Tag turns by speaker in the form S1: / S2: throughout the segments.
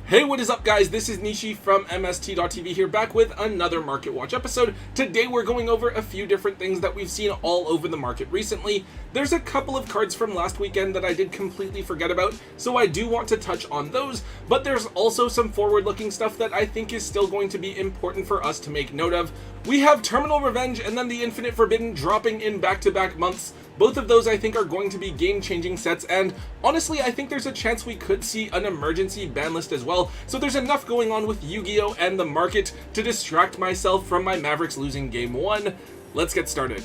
S1: Hey, what is up guys? This is Nishi from MST.TV here, back with another Market Watch episode. Today we're going over a few different things that we've seen all over the market recently. There's a couple of cards from last weekend that I did completely forget about, so I do want to touch on those, but there's also some forward-looking stuff that I think is still going to be important for us to make note of. We have Terminal Revenge and then the Infinite Forbidden dropping in back-to-back months. Both of those I think are going to be game-changing sets, and honestly I think there's a chance we could see an emergency ban list as well, so there's enough going on with Yu-Gi-Oh! And the market to distract myself from my Mavericks losing game 1. Let's get started.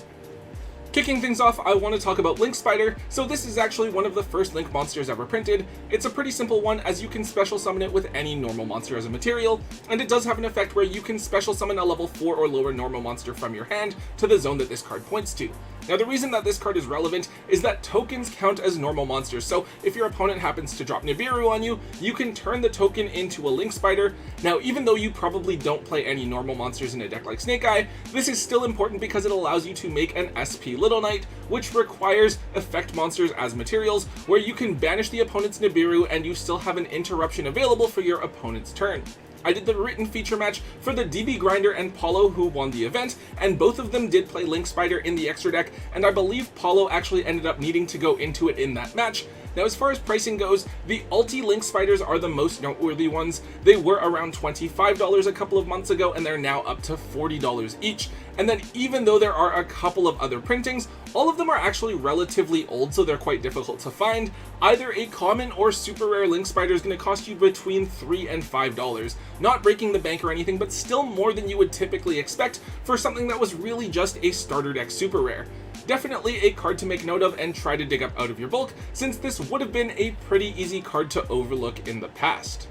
S1: Kicking things off, I want to talk about Link Spider. So this is actually one of the first Link monsters ever printed. It's a pretty simple one, as you can special summon it with any normal monster as a material, and it does have an effect where you can special summon a level 4 or lower normal monster from your hand to the zone that this card points to. Now the reason that this card is relevant is that tokens count as normal monsters, so if your opponent happens to drop Nibiru on you, you can turn the token into a Link Spider. Now even though you probably don't play any normal monsters in a deck like Snake Eye, this is still important because it allows you to make an SP Little Knight, which requires effect monsters as materials, where you can banish the opponent's Nibiru and you still have an interruption available for your opponent's turn. I did the written feature match for the DB Grinder and Paulo, who won the event, and both of them did play Link Spider in the extra deck, and I believe Paulo actually ended up needing to go into it in that match. Now as far as pricing goes, the Ulti Link Spiders are the most noteworthy ones. They were around $25 a couple of months ago, and they're now up to $40 each. And then even though there are a couple of other printings, all of them are actually relatively old, so they're quite difficult to find. Either a common or super rare Link Spider is going to cost you between $3 and $5. Not breaking the bank or anything, but still more than you would typically expect for something that was really just a starter deck super rare. Definitely a card to make note of and try to dig up out of your bulk, since this would have been a pretty easy card to overlook in the past.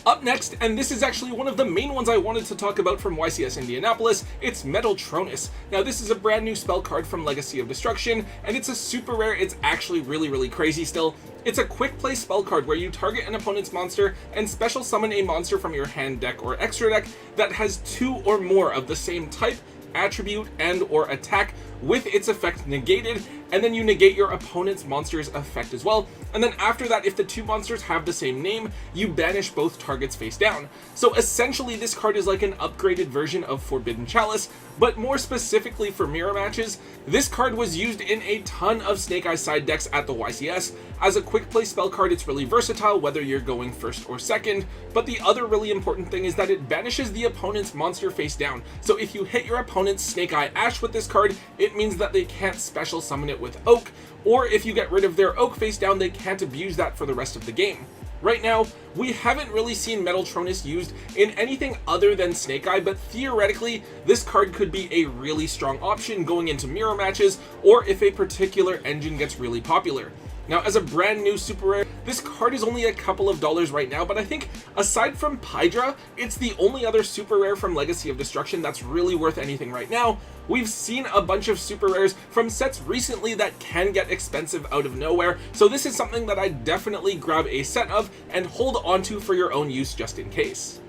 S1: Up next, and this is actually one of the main ones I wanted to talk about from YCS Indianapolis, it's Metaltronis. Now this is a brand new spell card from Legacy of Destruction, and it's a super rare. It's actually really crazy still. It's a quick play spell card where you target an opponent's monster and special summon a monster from your hand deck or extra deck that has 2 or more of the same type, attribute, and or attack with its effect negated, and then you negate your opponent's monster's effect as well. And then after that, if the 2 monsters have the same name, you banish both targets face down. So essentially this card is like an upgraded version of Forbidden Chalice, but more specifically for mirror matches. This card was used in a ton of Snake Eye side decks at the YCS. As a quick play spell card, it's really versatile whether you're going first or second, but the other really important thing is that it banishes the opponent's monster face down. So if you hit your opponent's Snake Eye Ash with this card, it means that they can't special summon it with Oak, or if you get rid of their Oak face down, they can't abuse that for the rest of the game. Right now, we haven't really seen Metaltronis used in anything other than Snake Eye, but theoretically, this card could be a really strong option going into mirror matches, or if a particular engine gets really popular. Now, as a brand new super rare, this card is only a couple of dollars right now, but I think aside from Pydra, it's the only other super rare from Legacy of Destruction that's really worth anything right now. We've seen a bunch of super rares from sets recently that can get expensive out of nowhere, so this is something that I'd definitely grab a set of and hold onto for your own use just in case.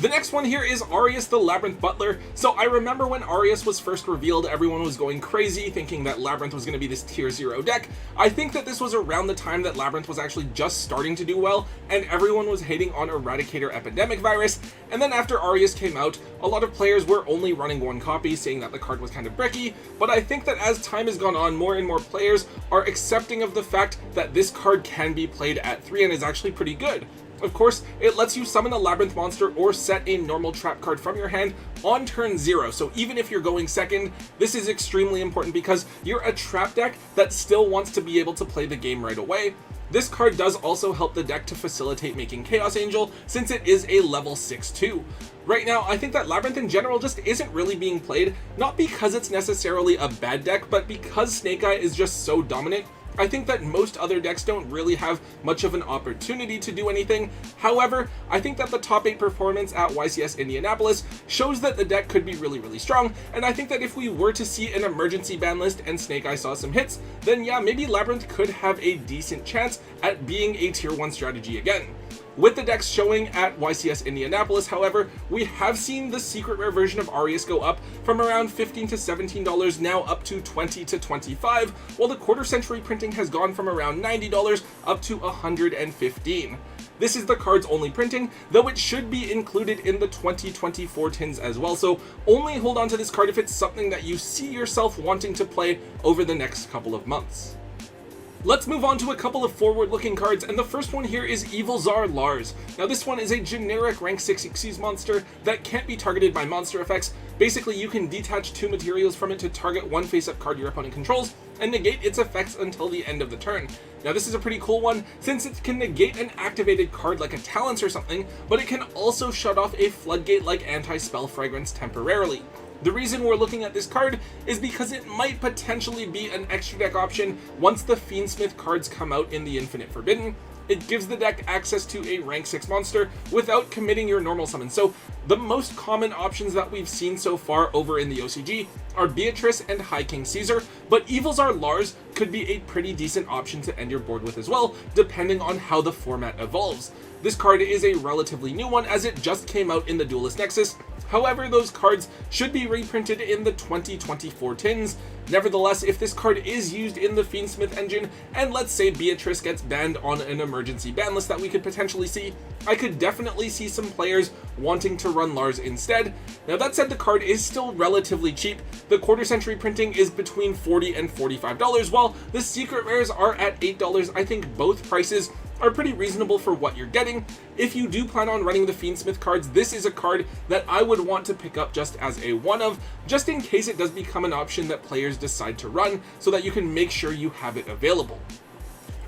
S1: The next one here is Arius the Labyrinth Butler. So I remember when Arius was first revealed, everyone was going crazy thinking that Labyrinth was going to be this tier 0 deck. I think that this was around the time that Labyrinth was actually just starting to do well, and everyone was hating on Eradicator Epidemic Virus. And then after Arius came out, a lot of players were only running one copy, saying that the card was kind of bricky. But I think that as time has gone on, more and more players are accepting of the fact that this card can be played at 3 and is actually pretty good. Of course, it lets you summon a Labyrinth monster or set a normal trap card from your hand on turn 0, so even if you're going second, this is extremely important because you're a trap deck that still wants to be able to play the game right away. This card does also help the deck to facilitate making Chaos Angel, since it is a level 6/2. Right now, I think that Labyrinth in general just isn't really being played, not because it's necessarily a bad deck, but because Snake Eye is just so dominant. I think that most other decks don't really have much of an opportunity to do anything. However, I think that the top 8 performance at YCS Indianapolis shows that the deck could be really strong, and I think that if we were to see an emergency ban list and Snake Eye saw some hits, then yeah, maybe Labyrinth could have a decent chance at being a tier 1 strategy again. With the decks showing at YCS Indianapolis, however, we have seen the secret rare version of Arius go up from around $15 to $17 now up to $20 to $25, while the quarter century printing has gone from around $90 up to $115. This is the card's only printing, though it should be included in the 2024 tins as well, so only hold on to this card if it's something that you see yourself wanting to play over the next couple of months. Let's move on to a couple of forward-looking cards, and the first one here is Evil Zar Lars. Now this one is a generic rank 6 Xyz monster that can't be targeted by monster effects. Basically, you can detach 2 materials from it to target one face-up card your opponent controls, and negate its effects until the end of the turn. Now this is a pretty cool one, since it can negate an activated card like a Talents or something, but it can also shut off a Floodgate like anti-spell fragrance temporarily. The reason we're looking at this card is because it might potentially be an extra deck option once the Fiendsmith cards come out in the Infinite Forbidden. It gives the deck access to a rank 6 monster without committing your normal summon. So the most common options that we've seen so far over in the OCG are Beatrice and High King Caesar, but Evil Zar Lars could be a pretty decent option to end your board with as well, depending on how the format evolves. This card is a relatively new one as it just came out in the Duelist Nexus. However, those cards should be reprinted in the 2024 tins. Nevertheless, if this card is used in the Fiendsmith engine, and let's say Beatrice gets banned on an emergency ban list that we could potentially see, I could definitely see some players wanting to run Lars instead. Now that said, the card is still relatively cheap. The quarter century printing is between $40 and $45, while the secret rares are at $8. I think both prices are pretty reasonable for what you're getting. If you do plan on running the Fiendsmith cards, this is a card that I would want to pick up just as a one-of, just in case it does become an option that players decide to run, so that you can make sure you have it available.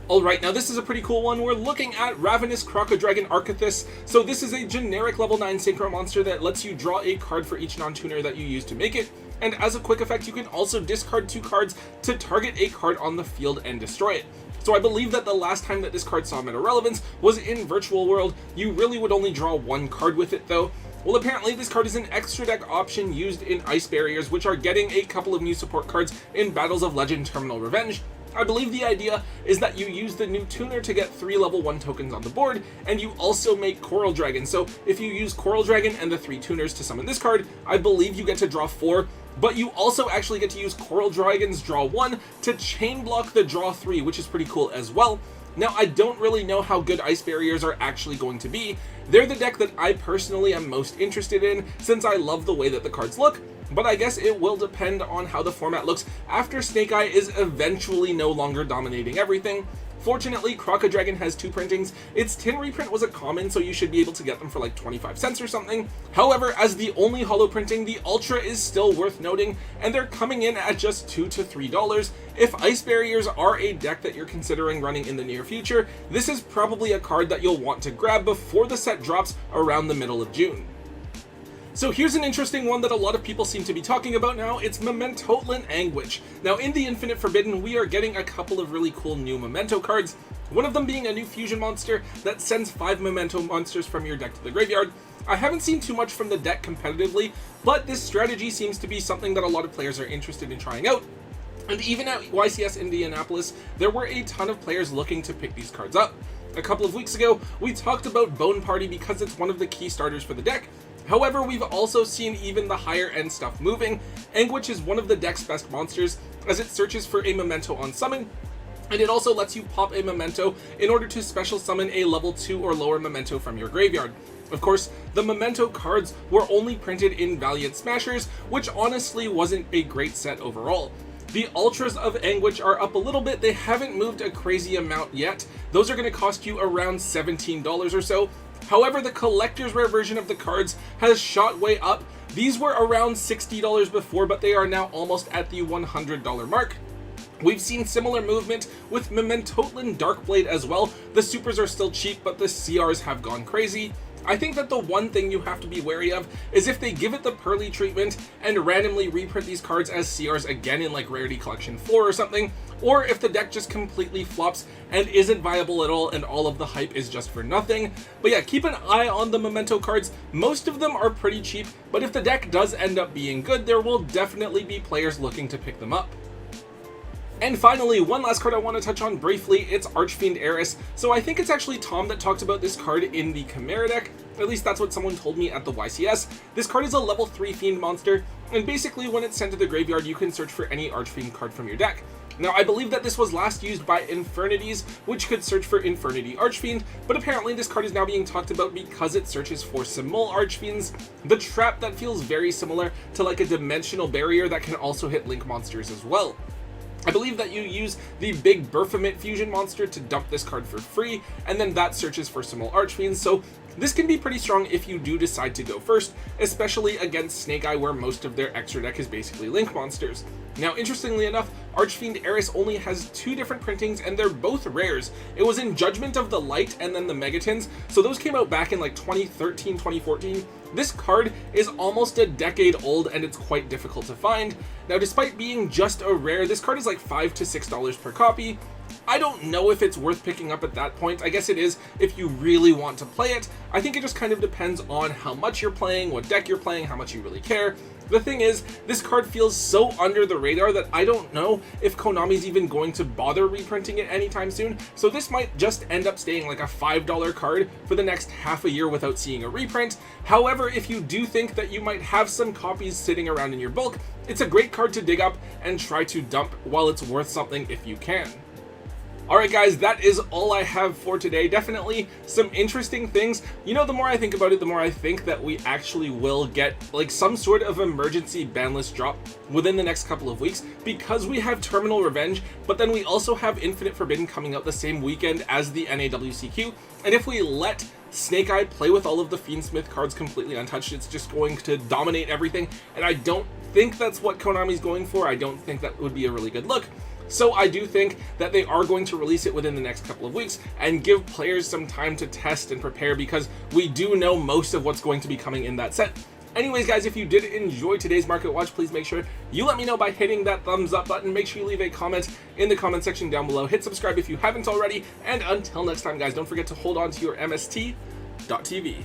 S1: Alright, now this is a pretty cool one. We're looking at Ravenous Crocodragon Archithus. So this is a generic level 9 Synchro monster that lets you draw a card for each non-tuner that you use to make it. And as a quick effect, you can also discard 2 cards to target a card on the field and destroy it. So I believe that the last time that this card saw meta relevance was in Virtual World. You really would only draw 1 card with it though. Well, apparently this card is an extra deck option used in Ice Barriers, which are getting a couple of new support cards in Battles of Legend Terminal Revenge. I believe the idea is that you use the new tuner to get 3 level 1 tokens on the board, and you also make Coral Dragon. So if you use Coral Dragon and the 3 tuners to summon this card, I believe you get to draw 4, but you also actually get to use Coral Dragon's draw 1 to chain block the draw 3, which is pretty cool as well. Now, I don't really know how good Ice Barriers are actually going to be. They're the deck that I personally am most interested in, since I love the way that the cards look, but I guess it will depend on how the format looks after Snake Eye is eventually no longer dominating everything. Fortunately, Crocodragon has 2 printings. Its tin reprint was a common, so you should be able to get them for like 25 cents or something. However, as the only holo printing, the Ultra is still worth noting, and they're coming in at just $2 to $3. If Ice Barriers are a deck that you're considering running in the near future, this is probably a card that you'll want to grab before the set drops around the middle of June. So here's an interesting one that a lot of people seem to be talking about now. It's Memento Anguish. Now in the Infinite Forbidden, we are getting a couple of really cool new Memento cards. One of them being a new fusion monster that sends 5 Memento monsters from your deck to the graveyard. I haven't seen too much from the deck competitively, but this strategy seems to be something that a lot of players are interested in trying out. And even at YCS Indianapolis, there were a ton of players looking to pick these cards up. A couple of weeks ago, we talked about Bone Party because it's one of the key starters for the deck. However, we've also seen even the higher end stuff moving. Anguish is one of the deck's best monsters, as it searches for a Memento on summon, and it also lets you pop a Memento in order to special summon a level 2 or lower Memento from your graveyard. Of course, the Memento cards were only printed in Valiant Smashers, which honestly wasn't a great set overall. The Ultras of Anguish are up a little bit. They haven't moved a crazy amount yet. Those are going to cost you around $17 or so. However, the collector's rare version of the cards has shot way up. These were around $60 before, but they are now almost at the $100 mark. We've seen similar movement with Memento Darkblade as well. The supers are still cheap, but the CRs have gone crazy. I think that the one thing you have to be wary of is if they give it the Pearly treatment and randomly reprint these cards as CRs again in like Rarity Collection 4 or something, or if the deck just completely flops and isn't viable at all and all of the hype is just for nothing. But yeah, keep an eye on the Memento cards. Most of them are pretty cheap, but if the deck does end up being good, there will definitely be players looking to pick them up. And finally, one last card I want to touch on briefly, it's Archfiend Heiress. So I think it's actually Tom that talked about this card in the Chimera deck. At least that's what someone told me at the YCS. This card is a level 3 Fiend monster, and basically when it's sent to the graveyard, you can search for any Archfiend card from your deck. Now, I believe that this was last used by Infernities, which could search for Infernity Archfiend, but apparently this card is now being talked about because it searches for Simul Archfiends, the trap that feels very similar to like a dimensional barrier that can also hit Link monsters as well. I believe that you use the big Berfamit fusion monster to dump this card for free, and then that searches for Simul Archfiends, so this can be pretty strong if you do decide to go first, especially against Snake Eye where most of their extra deck is basically Link monsters. Now, interestingly enough, Archfiend Eris only has 2 different printings and they're both rares. It was in Judgment of the Light and then the Megatins, so those came out back in like 2013, 2014. This card is almost a decade old and it's quite difficult to find. Now, despite being just a rare, this card is like $5 to $6 per copy. I don't know if it's worth picking up at that point. I guess it is if you really want to play it. I think it just kind of depends on how much you're playing, what deck you're playing, how much you really care. The thing is, this card feels so under the radar that I don't know if Konami's even going to bother reprinting it anytime soon, so this might just end up staying like a $5 card for the next half a year without seeing a reprint. However, if you do think that you might have some copies sitting around in your bulk, it's a great card to dig up and try to dump while it's worth something if you can. Alright guys, that is all I have for today. Definitely some interesting things. You know, the more I think about it, the more I think that we actually will get like some sort of emergency ban list drop within the next couple of weeks, because we have Terminal Revenge, but then we also have Infinite Forbidden coming out the same weekend as the NAWCQ, and if we let Snake Eye play with all of the Fiendsmith cards completely untouched, it's just going to dominate everything, and I don't think that's what Konami's going for. I don't think that would be a really good look. So I do think that they are going to release it within the next couple of weeks and give players some time to test and prepare, because we do know most of what's going to be coming in that set. Anyways guys, if you did enjoy today's Market Watch, please make sure you let me know by hitting that thumbs up button. Make sure you leave a comment in the comment section down below. Hit subscribe if you haven't already, and until next time guys, don't forget to hold on to your MST.TV.